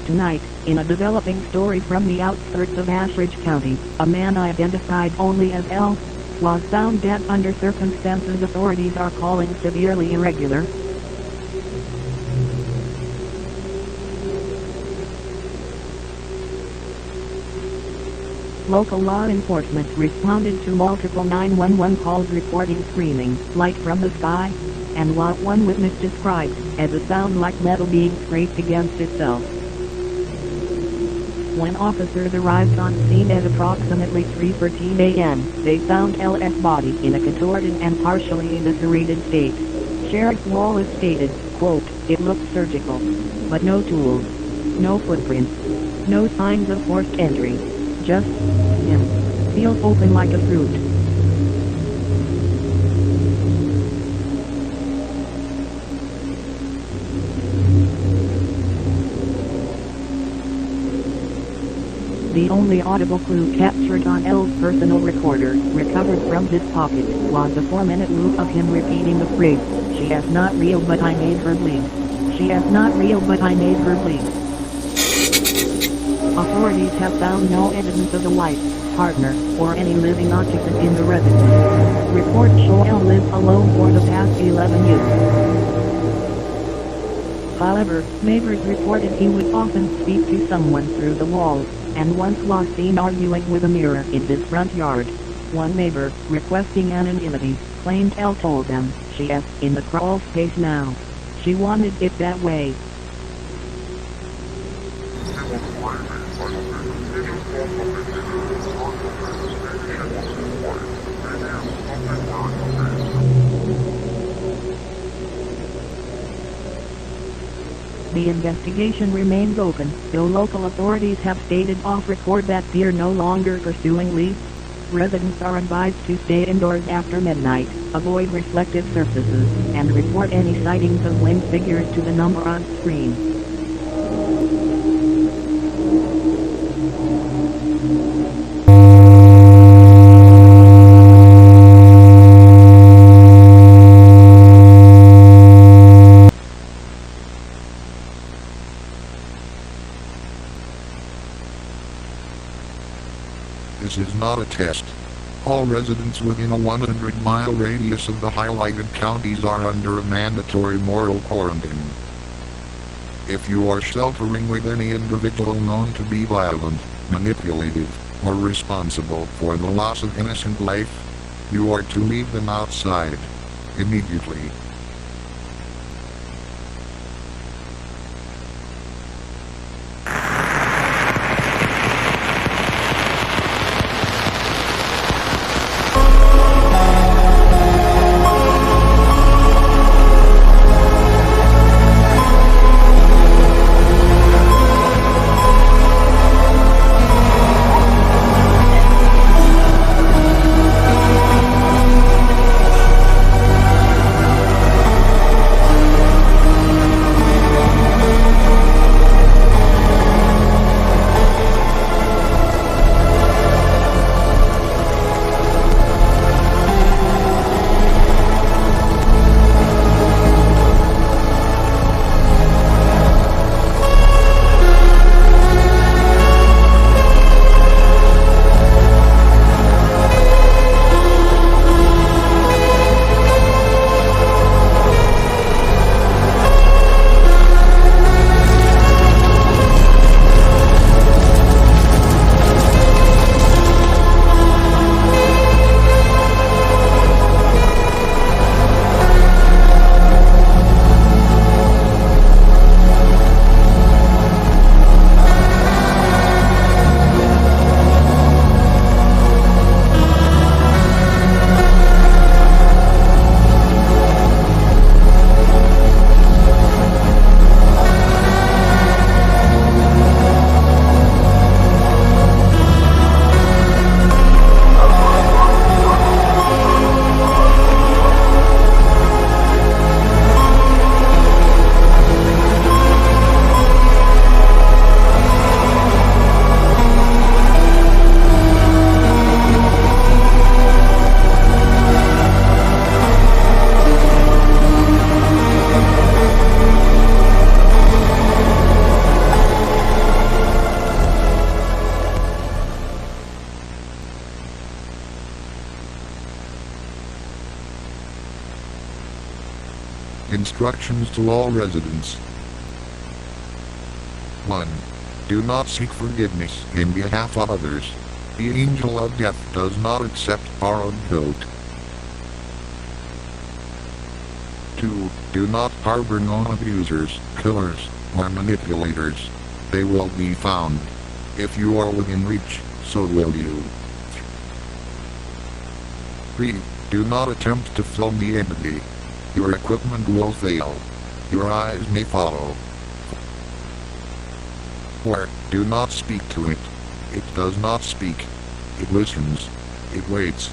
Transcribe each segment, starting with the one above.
tonight, in a developing story from the outskirts of Ashridge County, a man identified only as L. was found dead under circumstances authorities are calling severely irregular. Local law enforcement responded to multiple 911 calls reporting screaming, light from the sky, and what one witness described as a sound like metal being scraped against itself. When officers arrived on scene at approximately 3:13 a.m., they found L's body in a contorted and partially eviscerated state. Sheriff Wallace stated, quote, "It looked surgical, but no tools, no footprints, no signs of forced entry. Just him. Feels open like a fruit." The only audible clue captured on L's personal recorder, recovered from his pocket, was a 4-minute loop of him repeating the phrase, "She is not real but I made her bleed. She is not real but I made her bleed." Authorities have found no evidence of a wife, partner, or any living occupant in the residence. Reports show L lived alone for the past 11 years. However, neighbors reported he would often speak to someone through the walls, and once was seen arguing with a mirror in his front yard. One neighbor, requesting anonymity, claimed L told them, "She is in the crawl space now. She wanted it that way." The investigation remains open, though local authorities have stated off record that they're no longer pursuing leads. Residents are advised to stay indoors after midnight, avoid reflective surfaces, and report any sightings of winged figures to the number on screen. This is not a test. All residents within a 100-mile radius of the highlighted counties are under a mandatory moral quarantine. If you are sheltering with any individual known to be violent, manipulative, or responsible for the loss of innocent life, you are to leave them outside immediately. instructions to all residents. 1. Do not seek forgiveness in behalf of others. The angel of death does not accept borrowed goat. 2. Do not harbor known abusers, killers, or manipulators. They will be found. If you are within reach, so will you. 3. Do not attempt to film the entity. Your equipment will fail. Your eyes may follow. 4. Do not speak to it. It does not speak. It listens. It waits.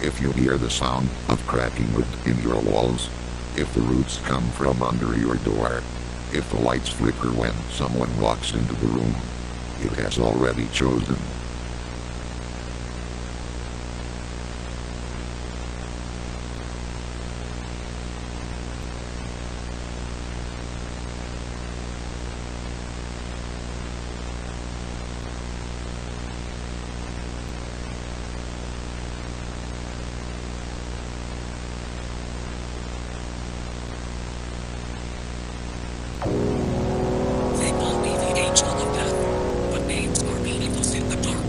If you hear the sound of cracking wood in your walls, if the roots come from under your door, if the lights flicker when someone walks into the room, it has already chosen. They call me the angel of death, but names are meaningless in the dark.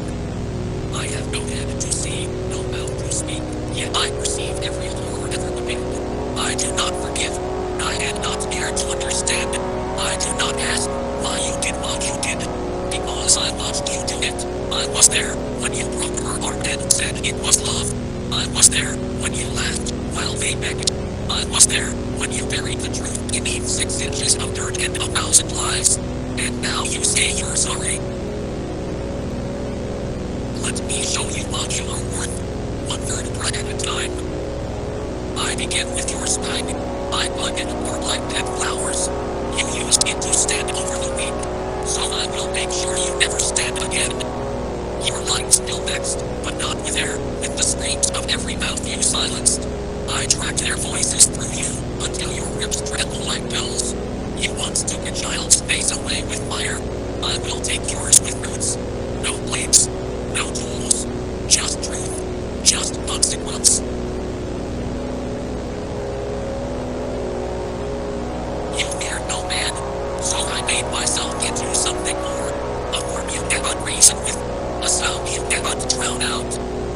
I have no head to see, no mouth to speak, yet I perceive every horror ever committed. I do not forgive. I am not scared to understand. I do not ask why you did what you did, because I watched you do it. I was there when you broke her heart and said it was love. I was there when you laughed while they begged. I was there when you buried the truth beneath 6 inches of dirt and 1,000 lies. And now you say you're sorry. Let me show you what you are worth, 1/3 breath at a time. I begin with your spine. I plug it more like dead flowers. You used it to stand over the weak, so I will make sure you never stand again. Your lines still vexed, but not with air, with the screams of every mouth you silenced. I tracked their voices through you, until your ribs tremble like bells. You once took a child's face away with fire. I will take yours with roots. No blades, no tools, just truth, just consequence. You fear no man, so I made myself into something more. A form you cannot reason with, a sound you cannot drown out,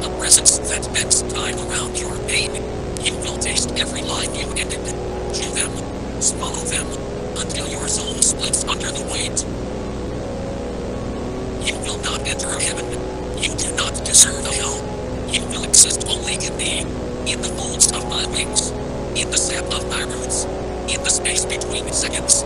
a presence that bends time around your pain. You will taste every line you ended, chew them, swallow them, until your soul splits under the weight. You will not enter heaven. You do not deserve hell. You will exist only in me, in the folds of my wings, in the sap of my roots, in the space between seconds.